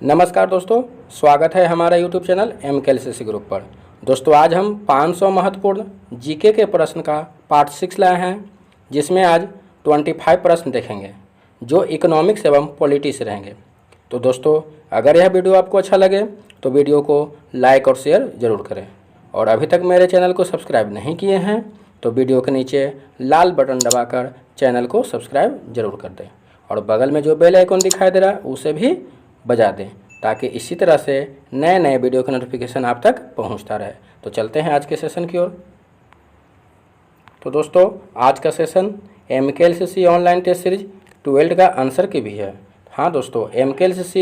नमस्कार दोस्तों, स्वागत है हमारा यूट्यूब चैनल MKLCC ग्रुप पर। दोस्तों आज हम 500 महत्वपूर्ण जीके के प्रश्न का पार्ट 6 लाए हैं, जिसमें आज 25 प्रश्न देखेंगे जो इकोनॉमिक्स एवं पॉलिटी से रहेंगे। तो दोस्तों अगर यह वीडियो आपको अच्छा लगे तो वीडियो को लाइक और शेयर ज़रूर करें, और अभी तक मेरे चैनल को सब्सक्राइब नहीं किए हैं तो वीडियो के नीचे लाल बटन दबाकर चैनल को सब्सक्राइब जरूर कर दें, और बगल में जो बेल आइकन दिखाई दे रहा है उसे भी बजा दें, ताकि इसी तरह से नए नए वीडियो का नोटिफिकेशन आप तक पहुंचता रहे। तो चलते हैं आज के सेशन की ओर। तो दोस्तों आज का session MKLCC online test series 12 का आंसर की भी है। हाँ दोस्तों, MKLCC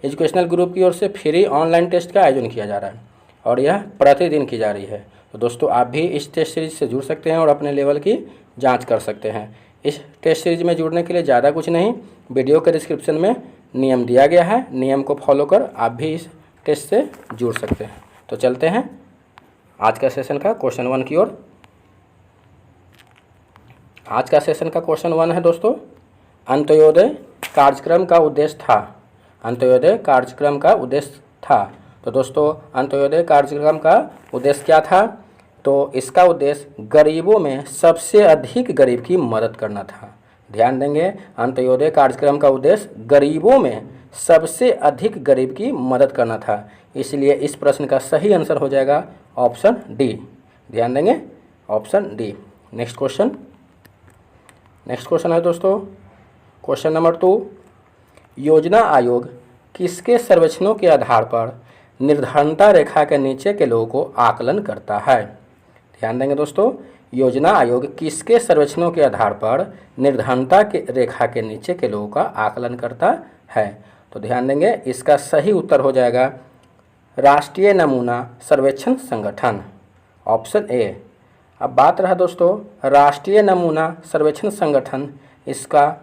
एजुकेशनल ग्रुप की ओर से फ्री ऑनलाइन टेस्ट का आयोजन किया जा रहा है और यह प्रतिदिन की जा रही है। तो दोस्तों आप भी इस टेस्ट सीरीज से जुड़ सकते हैं और अपने लेवल की जाँच कर सकते हैं। इस टेस्ट सीरीज में जुड़ने के लिए ज़्यादा कुछ नहीं, वीडियो के डिस्क्रिप्शन में नियम दिया गया है, नियम को फॉलो कर आप भी इस टेस्ट से जुड़ सकते हैं। तो चलते हैं आज का सेशन का क्वेश्चन 1 की ओर। आज का सेशन का क्वेश्चन 1 है दोस्तों, अंत्योदय कार्यक्रम का उद्देश्य था। अंत्योदय कार्यक्रम का उद्देश्य था। तो दोस्तों अंत्योदय कार्यक्रम का उद्देश्य क्या था? तो इसका उद्देश्य गरीबों में सबसे अधिक गरीब की मदद करना था। ध्यान देंगे, अंत्योदय कार्यक्रम का उद्देश्य गरीबों में सबसे अधिक गरीब की मदद करना था। इसलिए इस प्रश्न का सही आंसर हो जाएगा ऑप्शन डी। ध्यान देंगे, ऑप्शन डी। नेक्स्ट क्वेश्चन है दोस्तों, क्वेश्चन नंबर 2, योजना आयोग किसके सर्वेक्षणों के आधार पर निर्धनता रेखा के नीचे के लोगों को आकलन करता है? ध्यान देंगे दोस्तों, योजना आयोग किसके सर्वेक्षणों के आधार पर निर्धनता के रेखा के नीचे के लोगों का आकलन करता है? तो ध्यान देंगे, इसका सही उत्तर हो जाएगा राष्ट्रीय नमूना सर्वेक्षण संगठन, ऑप्शन ए। अब बात रहा दोस्तों राष्ट्रीय नमूना सर्वेक्षण संगठन, इसका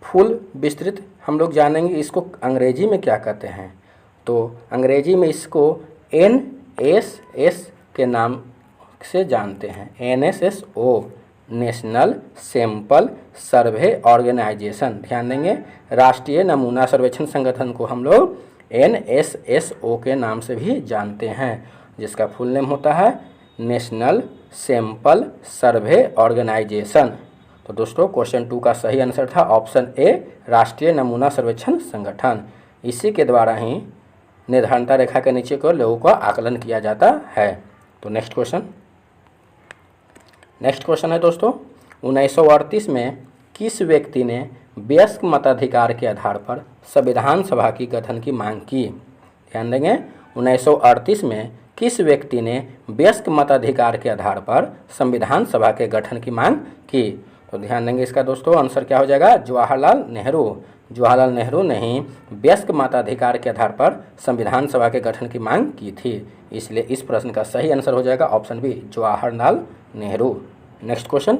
फुल विस्तृत हम लोग जानेंगे, इसको अंग्रेजी में क्या कहते हैं। तो अंग्रेजी में इसको NSS के नाम से जानते हैं, NSSO, national sample survey organisation. ध्यान देंगे, राष्ट्रीय नमूना सर्वेक्षण संगठन को हम लोग NSSO के नाम से भी जानते हैं, जिसका फुल नेम होता है नेशनल सैंपल सर्वे ऑर्गेनाइजेशन। तो दोस्तों क्वेश्चन 2 का सही आंसर था ऑप्शन ए, राष्ट्रीय नमूना सर्वेक्षण संगठन। इसी के द्वारा ही निर्धनता रेखा के नीचे के लोगों का आकलन किया जाता है। तो नेक्स्ट क्वेश्चन है दोस्तों, 1938 में किस व्यक्ति ने वयस्क मताधिकार के आधार पर संविधान सभा की गठन की मांग की? ध्यान देंगे, 1938 में किस व्यक्ति ने वयस्क मताधिकार के आधार पर संविधान सभा के गठन की मांग की? तो ध्यान देंगे, इसका दोस्तों आंसर क्या हो जाएगा? जवाहरलाल नेहरू। जवाहरलाल नेहरू ने ही वयस्क मताधिकार के आधार पर संविधान सभा के गठन की मांग की थी। इसलिए इस प्रश्न का सही आंसर हो जाएगा option B, Jawaharlal Nehru. Next question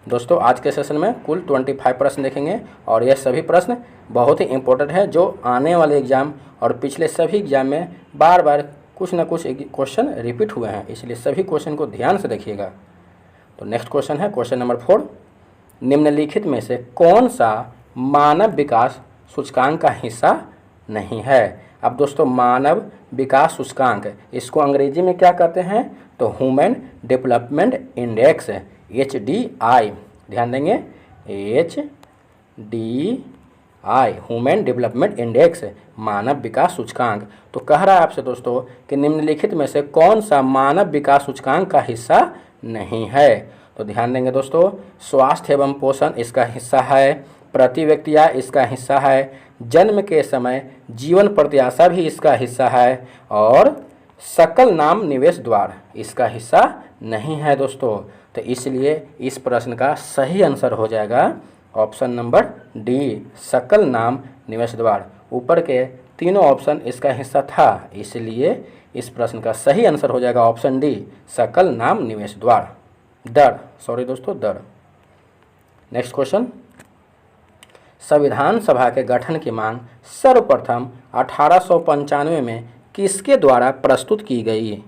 दोस्तों, आज के सेशन में कुल 25 प्रश्न देखेंगे, और यह सभी प्रश्न बहुत ही इंपॉर्टेंट है, जो आने वाले एग्जाम और पिछले सभी एग्जाम में बार बार कुछ ना कुछ क्वेश्चन रिपीट हुए हैं, इसलिए सभी क्वेश्चन को ध्यान से देखिएगा। तो नेक्स्ट क्वेश्चन है क्वेश्चन नंबर 4, निम्नलिखित में से कौन सा मानव विकास सूचकांक का हिस्सा नहीं है? अब दोस्तों मानव विकास सूचकांक, इसको अंग्रेजी में क्या कहते हैं? तो ह्यूमन डेवलपमेंट इंडेक्स, HDI। ध्यान देंगे, HDI, ह्यूमन डेवलपमेंट इंडेक्स, मानव विकास सूचकांक। तो कह रहा है आपसे दोस्तों कि निम्नलिखित में से कौन सा मानव विकास सूचकांक का हिस्सा नहीं है? तो ध्यान देंगे दोस्तों, स्वास्थ्य एवं पोषण इसका हिस्सा है, प्रति व्यक्ति आय इसका हिस्सा है, जन्म के समय जीवन प्रत्याशा भी इसका हिस्सा है, और सकल नाम निवेश द्वार इसका हिस्सा नहीं है दोस्तों। तो इसलिए इस प्रश्न का सही आंसर हो जाएगा ऑप्शन नंबर डी, सकल नाम निवेश द्वार। ऊपर के तीनों ऑप्शन इसका हिस्सा था, इसलिए इस प्रश्न का सही आंसर हो जाएगा ऑप्शन डी, सकल नाम निवेश द्वार, दर। नेक्स्ट क्वेश्चन, संविधान सभा के गठन की मांग सर्वप्रथम 1895 में किसके द्वारा प्रस्तुत की गई?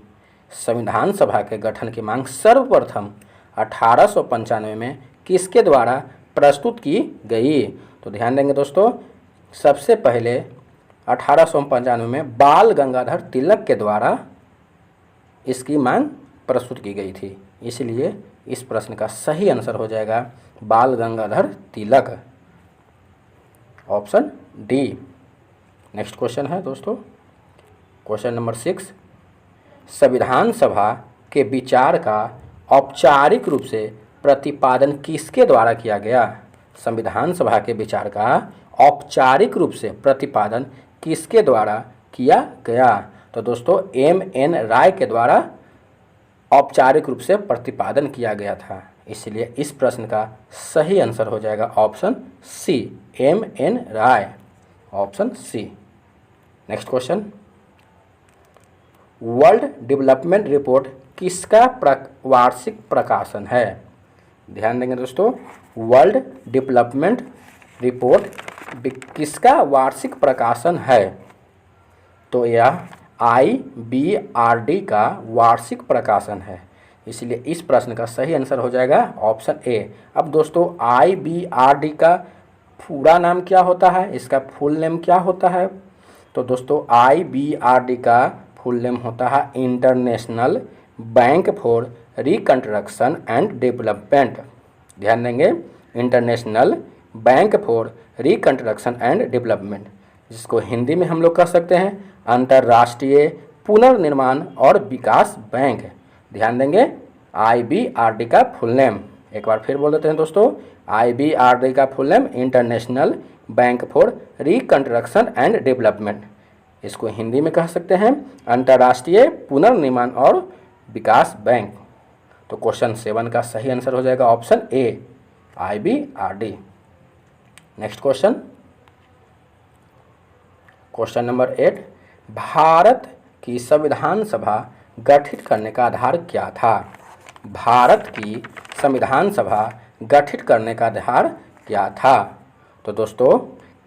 संविधान सभा के गठन की मांग सर्वप्रथम 1895 में किसके द्वारा प्रस्तुत की गई? तो ध्यान देंगे दोस्तों, सबसे पहले 1895 में बाल गंगाधर तिलक के द्वारा इसकी मांग प्रस्तुत की गई थी। इसलिए इस प्रश्न का सही आंसर हो जाएगा बाल Gangadhar Tilak, option D. Next question है दोस्तों, क्वेश्चन नंबर 6, संविधान सभा के विचार का औपचारिक रूप से प्रतिपादन किसके द्वारा किया गया? संविधान सभा के विचार का औपचारिक रूप से प्रतिपादन किसके द्वारा किया गया? तो दोस्तों M.N. राय के द्वारा औपचारिक रूप से प्रतिपादन किया गया था। इसलिए इस प्रश्न का सही आंसर हो जाएगा option C, M.N. Roy, option C. Next question, World Development Report किसका वार्षिक प्रकाशन है? ध्यान देंगे दोस्तों, वर्ल्ड डेवलपमेंट रिपोर्ट किसका वार्षिक प्रकाशन है? तो यह IBRD का वार्षिक प्रकाशन है। इसलिए इस प्रश्न का सही आंसर हो जाएगा ऑप्शन ए। अब दोस्तों IBRD का पूरा नाम क्या होता है, इसका फुल नेम क्या होता है? तो दोस्तों IBRD का फुल नेम होता है international bank for reconstruction and development. ध्यान देंगे, international bank for reconstruction and development, जिसको हिंदी में हम लोग कह सकते हैं अंतर्राष्ट्रीय पुनर्निर्माण और विकास बैंक। ध्यान देंगे IBRD का फुल नेम, एक बार फिर बोल देते हैं दोस्तों, IBRD का full name international bank for reconstruction and development. इसको हिंदी में कह सकते हैं अंतर्राष्ट्रीय पुनर्निर्माण और विकास बैंक। तो क्वेश्चन 7 का सही आंसर हो जाएगा option A, IBRD। Next question, question number 8, Bharat की संविधान सभा गठित करने का आधार क्या था? भारत की संविधान सभा गठित करने का आधार क्या था? तो दोस्तों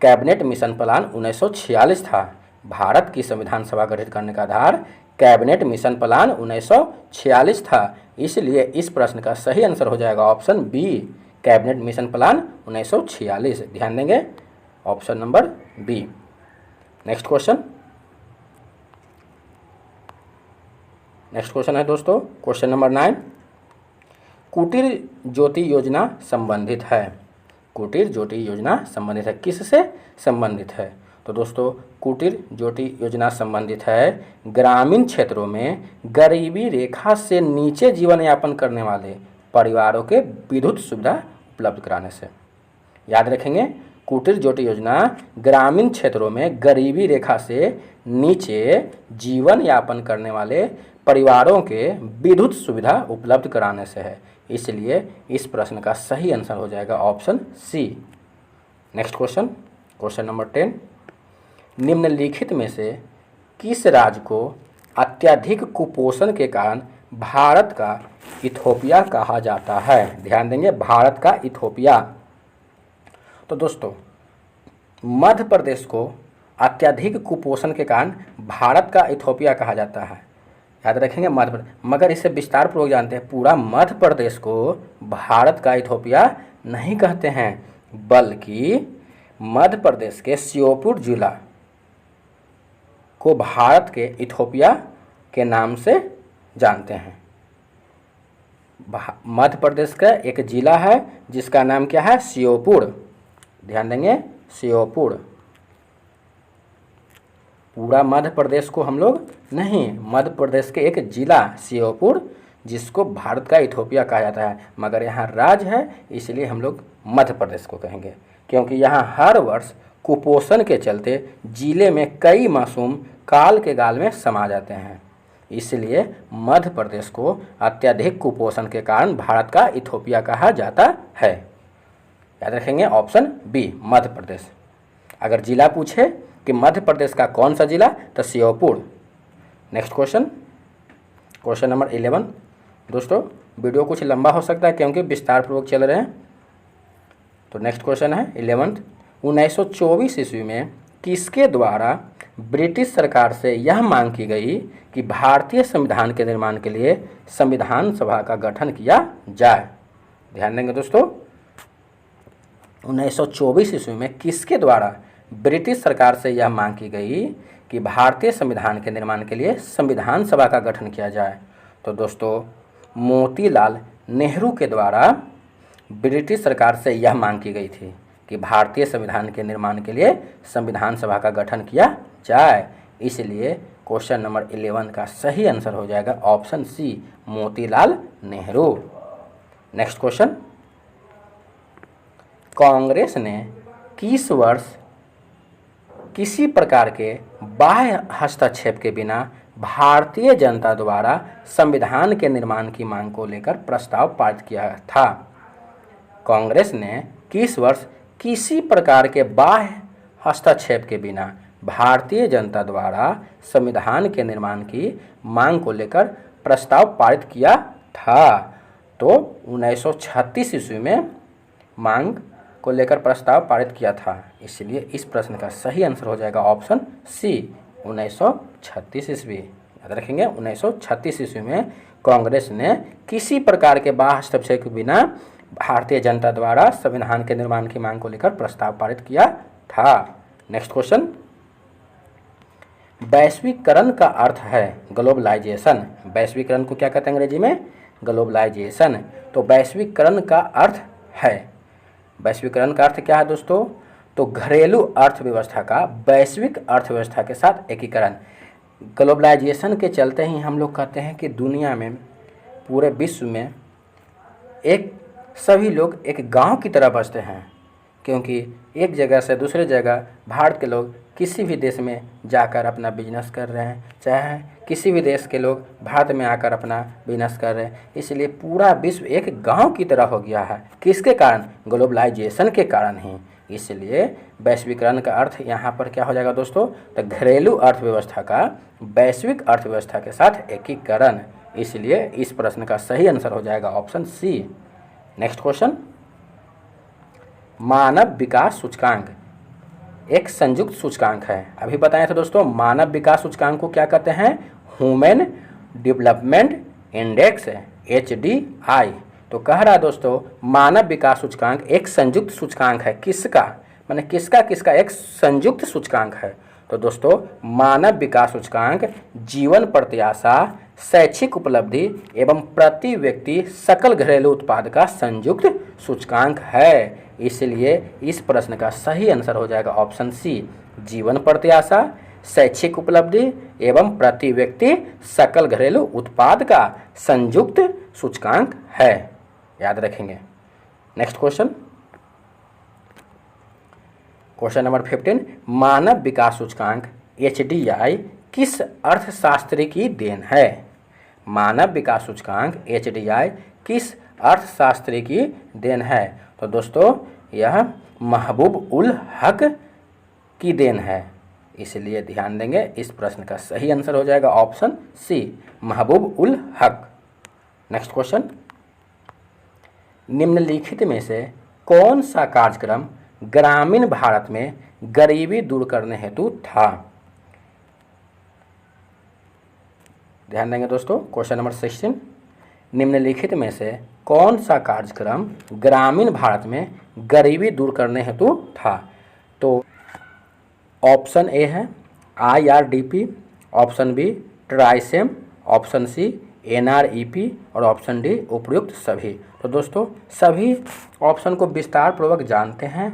कैबिनेट मिशन प्लान 1946 था। भारत की संविधान सभा गठित करने का आधार कैबिनेट मिशन प्लान 1946 था। इसलिए इस प्रश्न का सही आंसर हो जाएगा option B, cabinet mission plan 1946। ध्यान देंगे option number B. Next question, है दोस्तों क्वेश्चन नंबर 9, कुटीर ज्योति योजना संबंधित है। कुटीर ज्योति योजना संबंधित है, किससे संबंधित है? तो दोस्तों कुटीर ज्योति योजना संबंधित है ग्रामीण क्षेत्रों में गरीबी रेखा से नीचे जीवन यापन करने वाले परिवारों के विद्युत सुविधा उपलब्ध कराने से। याद रखेंगे, कुटीर ज्योति योजना ग्रामीण क्षेत्रों में गरीबी रेखा से नीचे जीवन यापन करने वाले परिवारों के विद्युत सुविधा उपलब्ध कराने से है। इसलिए इस प्रश्न का सही आंसर हो जाएगा option C. Next question, question number 10, निम्नलिखित में से किस राज्य को अत्यधिक कुपोषण के कारण भारत का इथोपिया कहा जाता है? ध्यान देंगे, भारत का इथोपिया। तो दोस्तों मध्य प्रदेश को अत्यधिक कुपोषण के कारण भारत का इथोपिया कहा जाता है। याद रखेंगे मध्य प्रदेश, मगर इसे विस्तार पूर्वक जानते हैं, पूरा मध्य प्रदेश को भारत का इथोपिया नहीं कहते हैं, बल्कि मध्य प्रदेश के श्योपुर जिला को भारत के इथोपिया के नाम से जानते हैं। मध्य प्रदेश का एक जिला है जिसका नाम क्या है? श्योपुर। ध्यान देंगे, श्योपुर। पूरा मध्य प्रदेश को हम लोग नहीं, मध्य प्रदेश के एक जिला श्योपुर जिसको भारत का इथोपिया कहा जाता है, मगर यहाँ राज्य है इसलिए हम लोग मध्य प्रदेश को कहेंगे, क्योंकि यहाँ हर वर्ष कुपोषण के चलते जिले में कई मासूम काल के गाल में समा जाते हैं। इसलिए मध्य प्रदेश को अत्यधिक कुपोषण के कारण भारत का इथोपिया कहा जाता है। याद रखेंगे ऑप्शन बी, मध्य प्रदेश। अगर जिला पूछे कि मध्य प्रदेश का कौन सा जिला, तो Sheopur. Next question, question number 11। दोस्तों वीडियो कुछ लंबा हो सकता है क्योंकि विस्तार पूर्वक चल रहे हैं। तो नेक्स्ट क्वेश्चन है 11, 1924 ईस्वी में किसके द्वारा ब्रिटिश सरकार से यह मांग की गई कि भारतीय संविधान के निर्माण के लिए संविधान सभा का गठन किया जाए? ध्यान देंगे दोस्तों, 1924 ईस्वी में किसके द्वारा ब्रिटिश सरकार से यह मांग की गई कि भारतीय संविधान के निर्माण के लिए संविधान सभा का गठन किया जाए। तो दोस्तों मोतीलाल नेहरू के द्वारा ब्रिटिश सरकार से यह मांग की गई थी कि भारतीय संविधान के निर्माण के लिए संविधान सभा का गठन किया जाए। इसलिए क्वेश्चन नंबर 11 का सही आंसर हो जाएगा option C, Motilal Nehru. Next question, Congress ने किस वर्ष किसी प्रकार के बाह्य हस्तक्षेप के बिना भारतीय जनता द्वारा संविधान के निर्माण की मांग को लेकर प्रस्ताव पारित किया था? कांग्रेस ने किस वर्ष किसी प्रकार के बाह्य हस्तक्षेप के बिना भारतीय जनता द्वारा संविधान के निर्माण की मांग को लेकर प्रस्ताव पारित किया था? तो 1936 ईस्वी में मांग को लेकर प्रस्ताव पारित किया था। इसलिए इस प्रश्न का सही आंसर हो जाएगा ऑप्शन सी, 1936 ईस्वी। याद रखेंगे 1936 ईस्वी में कांग्रेस ने किसी प्रकार के बाह्य हस्तक्षेप के बिना भारतीय जनता द्वारा संविधान के निर्माण की मांग को लेकर प्रस्ताव पारित किया था। नेक्स्ट क्वेश्चन, वैश्वीकरण का अर्थ है ग्लोबलाइजेशन। वैश्वीकरण को क्या कहते हैं अंग्रेजी में? ग्लोबलाइजेशन। तो वैश्वीकरण का अर्थ है, वैश्वीकरण का अर्थ क्या है दोस्तों? तो घरेलू अर्थव्यवस्था का वैश्विक अर्थव्यवस्था के साथ एकीकरण। ग्लोबलाइजेशन के चलते ही हम लोग कहते हैं कि दुनिया में, पूरे विश्व में सभी लोग एक गांव की तरह बसते हैं, क्योंकि एक जगह से दूसरे जगह भारत के लोग किसी भी देश में जाकर अपना बिजनेस कर रहे हैं, चाहे किसी भी देश के लोग भारत में आकर अपना बिजनेस कर रहे हैं। इसलिए पूरा विश्व एक गांव की तरह हो गया है। किसके कारण? ग्लोबलाइजेशन के कारण ही। इसलिए वैश्वीकरण का अर्थ यहाँ पर क्या हो जाएगा दोस्तों? तो घरेलू अर्थव्यवस्था का वैश्विक अर्थव्यवस्था के साथ एकीकरण। इसलिए इस प्रश्न का सही आंसर हो जाएगा ऑप्शन सी। नेक्स्ट क्वेश्चन, मानव विकास सूचकांक एक संयुक्त सूचकांक है। अभी बताया था दोस्तों, मानव विकास सूचकांक को क्या कहते हैं? Human development index, HDI। तो कह रहा है दोस्तों मानव विकास सूचकांक एक संयुक्त सूचकांक है। किसका? माने किसका एक संयुक्त सूचकांक है। तो दोस्तों मानव विकास सूचकांक जीवन प्रत्याशा, शैक्षिक उपलब्धि एवं प्रति व्यक्ति सकल घरेलू उत्पाद का संयुक्त सूचकांक है। इसलिए इस प्रश्न का सही आंसर हो जाएगा ऑप्शन सी, जीवन प्रत्याशा, शैक्षिक उपलब्धि एवं प्रति व्यक्ति सकल घरेलू उत्पाद का संयुक्त सूचकांक है। याद रखेंगे। नेक्स्ट क्वेश्चन, क्वेश्चन नंबर 15, मानव विकास सूचकांक HDI किस अर्थशास्त्री की देन है? मानव विकास सूचकांक HDI किस अर्थशास्त्री की देन है? तो दोस्तों यह महबूब उल हक की देन है। इसलिए ध्यान देंगे, इस प्रश्न का सही आंसर हो जाएगा ऑप्शन सी, महबूब उल हक। नेक्स्ट क्वेश्चन, निम्नलिखित में से कौन सा कार्यक्रम ग्रामीण भारत में गरीबी दूर करने हेतु था? ध्यान देंगे दोस्तों, क्वेश्चन नंबर 16, निम्नलिखित में से कौन सा कार्यक्रम ग्रामीण भारत में गरीबी दूर करने हेतु था? तो ऑप्शन ए है IRDP, option B TRYSEM, option C NREP और ऑप्शन डी उपयुक्त सभी। तो दोस्तों सभी ऑप्शन को विस्तार पूर्वक जानते हैं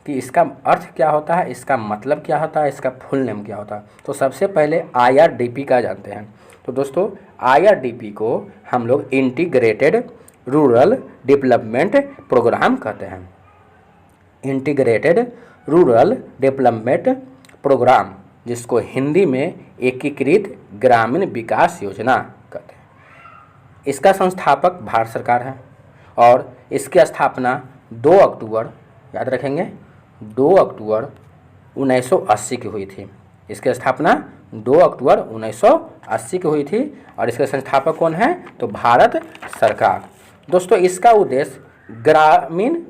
कि इसका अर्थ क्या होता है, इसका मतलब क्या होता है, इसका फुल नेम क्या होता है। तो सबसे पहले IRDP का जानते हैं। तो दोस्तों IRDP को हम लोग इंटीग्रेटेड रूरल डेवलपमेंट प्रोग्राम कहते हैं। इंटीग्रेटेड रूरल डेवलपमेंट प्रोग्राम, जिसको हिंदी में एकीकृत ग्रामीण विकास योजना कहते हैं। इसका संस्थापक भारत सरकार है और इसकी स्थापना 2 अक्टूबर, याद रखेंगे, 2 अक्टूबर 1980 की हुई थी। इसकी स्थापना 2 अक्टूबर 1980 की हुई थी और इसके संस्थापक कौन है? तो भारत सरकार। दोस्तों इसका उद्देश्य ग्रामीण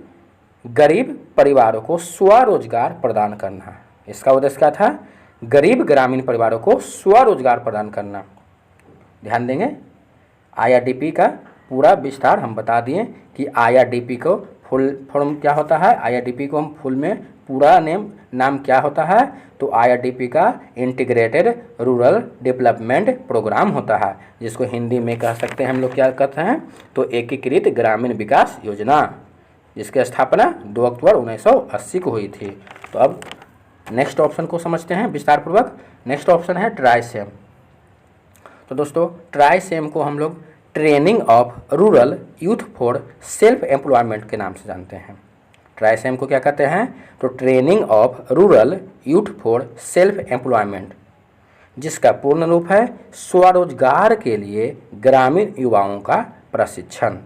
गरीब परिवारों को स्वरोजगार प्रदान करना है। इसका उद्देश्य क्या था? गरीब ग्रामीण परिवारों को स्वरोजगार प्रदान करना। ध्यान देंगे, IRDP का पूरा विस्तार हम बता दिए कि IRDP को फुल फॉर्म क्या होता है। IRDP को हम फुल में पूरा नाम क्या होता है? तो IRDP का इंटीग्रेटेड रूरल डेवलपमेंट प्रोग्राम होता है, जिसको हिंदी में कह सकते हैं हम लोग क्या कहते हैं? तो एकीकृत ग्रामीण विकास योजना, जिसकी स्थापना 2 अक्टूबर 1980 को हुई थी। तो अब नेक्स्ट ऑप्शन को समझते हैं विस्तार पूर्वक। नेक्स्ट ऑप्शन है ट्राइसेम। तो दोस्तों ट्राइसेम को हम लोग training of rural youth for self employment के नाम से जानते हैं। ट्राइसेम को क्या कहते हैं? तो training of rural youth for self employment, जिसका पूर्ण रूप है स्वरोजगार के लिए ग्रामीण युवाओं का प्रशिक्षण।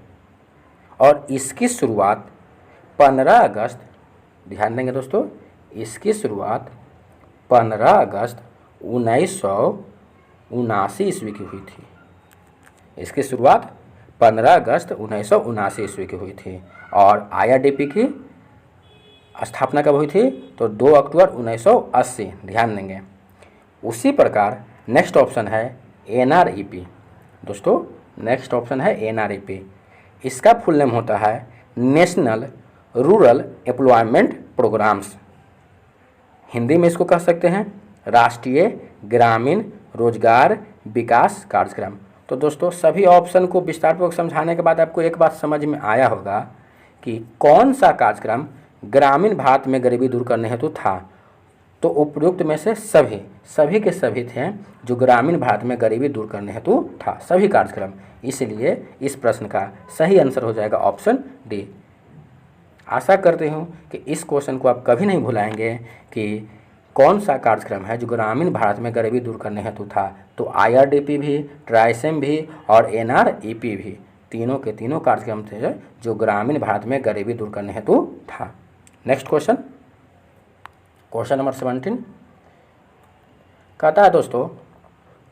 और इसकी शुरुआत 15 अगस्त, ध्यान देंगे दोस्तों, इसकी शुरुआत 15 अगस्त 1979 ईस्वी की हुई थी। इसकी शुरुआत 15 अगस्त 1979 ईस्वी की हुई थी। और IRDP की स्थापना कब हुई थी? तो 2 अक्टूबर 1980, ध्यान देंगे। उसी प्रकार नेक्स्ट ऑप्शन है NREP। दोस्तों नेक्स्ट ऑप्शन है NREP। इसका फुल नेम होता है national rural employment programmes. Hindi में इसको कह सकते हैं राष्ट्रीय ग्रामीण रोजगार विकास कार्यक्रम। तो दोस्तों सभी ऑप्शन को विस्तारपूर्वक समझाने के बाद आपको एक बात समझ में आया होगा कि कौन सा कार्यक्रम ग्रामीण भारत में गरीबी दूर करने हेतु था। तो उपयुक्त में से सभी के सभी थे जो ग्रामीण भारत में गरीबी दूर करने हेतु था, सभी कार्यक्रम। इसलिए इस प्रश्न का सही आंसर हो जाएगा ऑप्शन डी। आशा करती हूँ कि इस क्वेश्चन को आप कभी नहीं भुलाएंगे कि कौन सा कार्यक्रम है जो ग्रामीण भारत में गरीबी दूर करने हेतु था। तो IRDP भी, ट्राइसेम भी और NREP भी, तीनों के तीनों कार्यक्रम थे जो ग्रामीण भारत में गरीबी दूर करने हेतु था। नेक्स्ट क्वेश्चन, क्वेश्चन नंबर 17 कहता है दोस्तों,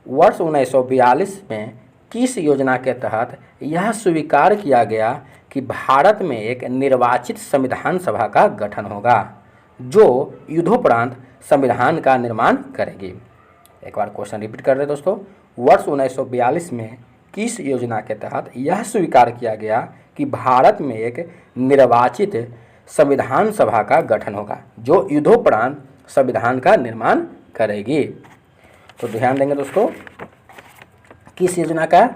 वर्ष 1942 में किस योजना के तहत यह स्वीकार किया गया कि भारत में एक निर्वाचित संविधान सभा का गठन होगा जो युद्धोपरांत संविधान का निर्माण करेगी? एक बार क्वेश्चन रिपीट कर रहे दोस्तों। वर्ष 1942 में किस योजना के तहत यह स्वीकार किया गया कि भारत में एक निर्वाचित संविधान सभा का गठन होगा जो युद्धोपरांत संविधान का निर्माण करेगी? तो ध्यान देंगे दोस्तों, किस योजना का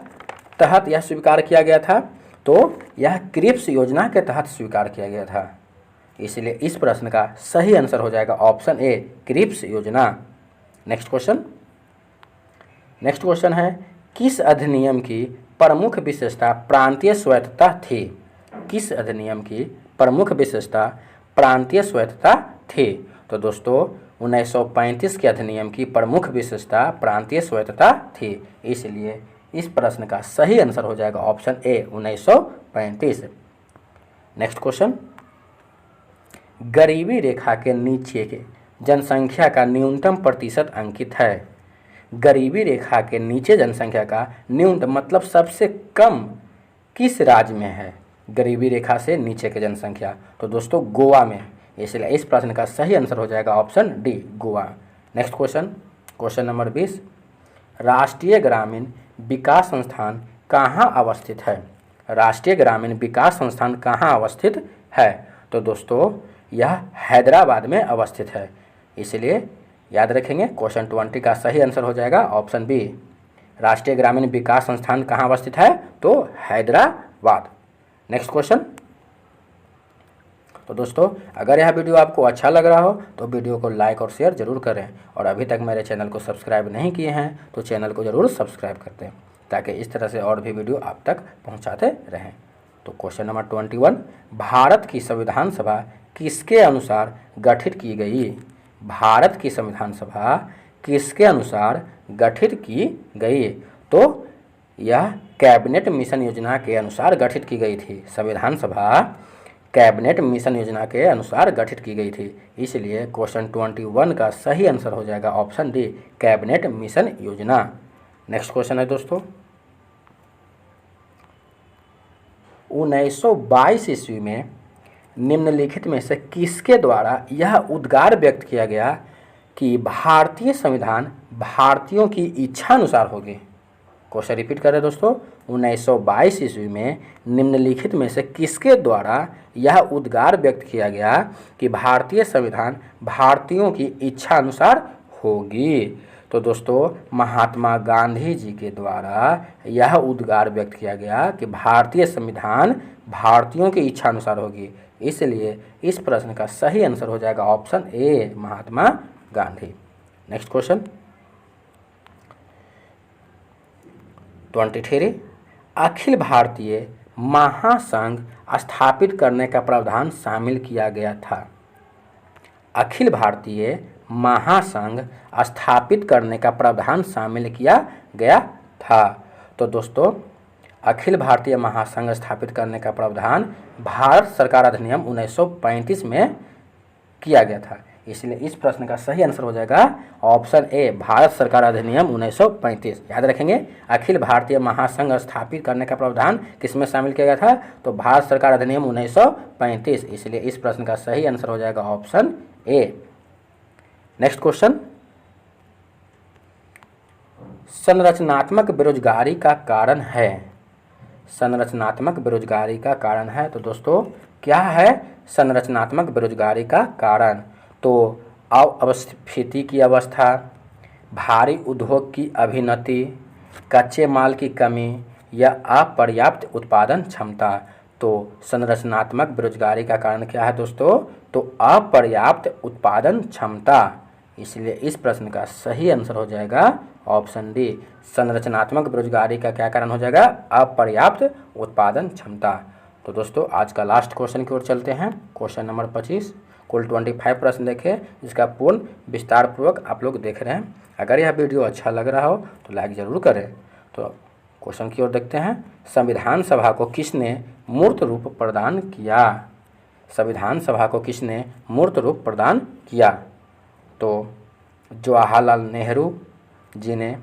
तहत यह स्वीकार किया गया था? तो यह क्रिप्स योजना के तहत स्वीकार किया गया था। इसलिए इस प्रश्न का सही आंसर हो जाएगा ऑप्शन ए, क्रिप्स योजना। नेक्स्ट क्वेश्चन है, किस अधिनियम की प्रमुख विशेषता प्रांतीय स्वायत्तता थी? किस अधिनियम की प्रमुख विशेषता प्रांतीय स्वायत्तता थी? तो दोस्तों 1935 के अधिनियम की प्रमुख विशेषता प्रांतीय स्वायत्तता थी। इसलिए इस प्रश्न का सही आंसर हो जाएगा ऑप्शन ए, 1935। नेक्स्ट क्वेश्चन, गरीबी रेखा के नीचे के जनसंख्या का न्यूनतम प्रतिशत अंकित है। गरीबी रेखा के नीचे जनसंख्या का न्यूनतम मतलब सबसे कम किस राज्य में है? गरीबी रेखा से नीचे की जनसंख्या, तो दोस्तों गोवा में। इसलिए इस प्रश्न का सही आंसर हो जाएगा option D, Goa. Next question, question number 20, राष्ट्रीय ग्रामीण विकास संस्थान कहाँ अवस्थित है? राष्ट्रीय ग्रामीण विकास संस्थान कहाँ अवस्थित है? तो दोस्तों यह हैदराबाद में अवस्थित है। इसलिए याद रखेंगे क्वेश्चन 20 का सही आंसर हो जाएगा ऑप्शन बी। राष्ट्रीय ग्रामीण विकास संस्थान कहाँ अवस्थित है? तो हैदराबाद। नेक्स्ट क्वेश्चन, तो दोस्तों अगर यह वीडियो आपको अच्छा लग रहा हो तो वीडियो को लाइक और शेयर जरूर करें, और अभी तक मेरे चैनल को सब्सक्राइब नहीं किए हैं तो चैनल को जरूर सब्सक्राइब करते हैं ताकि इस तरह से और भी वीडियो आप तक पहुंचाते रहें। तो क्वेश्चन नंबर 21, भारत की संविधान सभा किसके अनुसार गठित की गई? भारत की संविधान सभा किसके अनुसार गठित की गई? तो यह कैबिनेट मिशन योजना के अनुसार गठित की गई थी। संविधान सभा कैबिनेट मिशन योजना के अनुसार गठित की गई थी। इसलिए क्वेश्चन 21 का सही आंसर हो जाएगा ऑप्शन डी, कैबिनेट मिशन योजना। नेक्स्ट क्वेश्चन है दोस्तों, 1922 ईस्वी में निम्नलिखित में से किसके द्वारा यह उद्गार व्यक्त किया गया कि भारतीय संविधान भारतीयों की इच्छा अनुसार होगी? क्वेश्चन रिपीट करें दोस्तों, 1922 ईस्वी में निम्नलिखित में से किसके द्वारा यह उद्गार व्यक्त किया गया कि भारतीय संविधान भारतीयों की इच्छा अनुसार होगी? तो दोस्तों महात्मा गांधी जी के द्वारा यह उद्गार व्यक्त किया गया कि भारतीय संविधान भारतीयों की इच्छा अनुसार होगी। इसलिए इस प्रश्न का सही आंसर हो जाएगा option A, Mahatma Gandhi. Next question 23, Akhil Bharatiya महासंघ स्थापित करने का प्रावधान शामिल किया गया था। अखिल भारतीय महासंघ स्थापित करने का प्रावधान शामिल किया गया था। तो दोस्तों अखिल भारतीय महासंघ स्थापित करने का प्रावधान भारत सरकार अधिनियम 1935 में किया गया था। इसलिए इस प्रश्न का सही आंसर हो जाएगा ऑप्शन ए, भारत सरकार अधिनियम 1935। याद रखेंगे, अखिल भारतीय महासंघ स्थापित करने का प्रावधान किसमें शामिल किया गया था? तो भारत सरकार अधिनियम 1935। इसलिए इस प्रश्न का सही आंसर हो जाएगा ऑप्शन ए। नेक्स्ट क्वेश्चन, संरचनात्मक बेरोजगारी का कारण है। संरचनात्मक बेरोजगारी का कारण है। तो दोस्तों क्या है संरचनात्मक बेरोजगारी का कारण? तो अपस्फीति की अवस्था, भारी उद्योग की अभिनति, कच्चे माल की कमी या अपर्याप्त उत्पादन क्षमता। तो संरचनात्मक बेरोजगारी का कारण क्या है दोस्तों? तो अपर्याप्त उत्पादन क्षमता। इसलिए इस प्रश्न का सही आंसर हो जाएगा ऑप्शन डी, संरचनात्मक बेरोजगारी का क्या कारण हो जाएगा? अपर्याप्त उत्पादन क्षमता। तो दोस्तों आज का लास्ट क्वेश्चन की ओर चलते हैं। क्वेश्चन नंबर 25, कुल 25 प्रश्न देखें, जिसका पूर्ण विस्तार पूर्वक आप लोग देख रहे हैं। अगर यह वीडियो अच्छा लग रहा हो तो लाइक ज़रूर करें। तो क्वेश्चन की ओर देखते हैं, संविधान सभा को किसने मूर्त रूप प्रदान किया? संविधान सभा को किसने मूर्त रूप प्रदान किया? तो जवाहरलाल नेहरू जी ने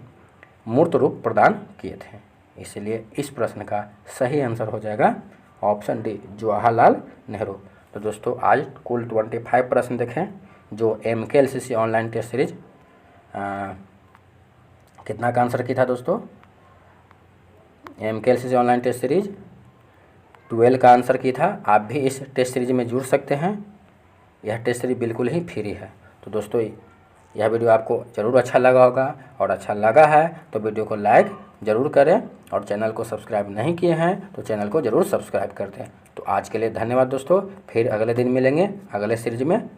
मूर्त रूप प्रदान किए थे। इसलिए इस प्रश्न का सही आंसर हो जाएगा ऑप्शन डी, जवाहरलाल नेहरू। तो दोस्तों आज कुल 25 प्रश्न देखें जो MKLCC ऑनलाइन टेस्ट सीरीज कितना का आंसर की था दोस्तों? MKLCC ऑनलाइन टेस्ट सीरीज 12 का आंसर की था। आप भी इस टेस्ट सीरीज में जुड़ सकते हैं। यह टेस्ट सीरीज बिल्कुल ही फ्री है। तो दोस्तों यह वीडियो आपको ज़रूर अच्छा लगा होगा, और अच्छा लगा है तो वीडियो को लाइक ज़रूर करें, और चैनल को सब्सक्राइब नहीं किए हैं तो चैनल को ज़रूर सब्सक्राइब कर दें। तो आज के लिए धन्यवाद दोस्तों, फिर अगले दिन मिलेंगे अगले सीरीज में।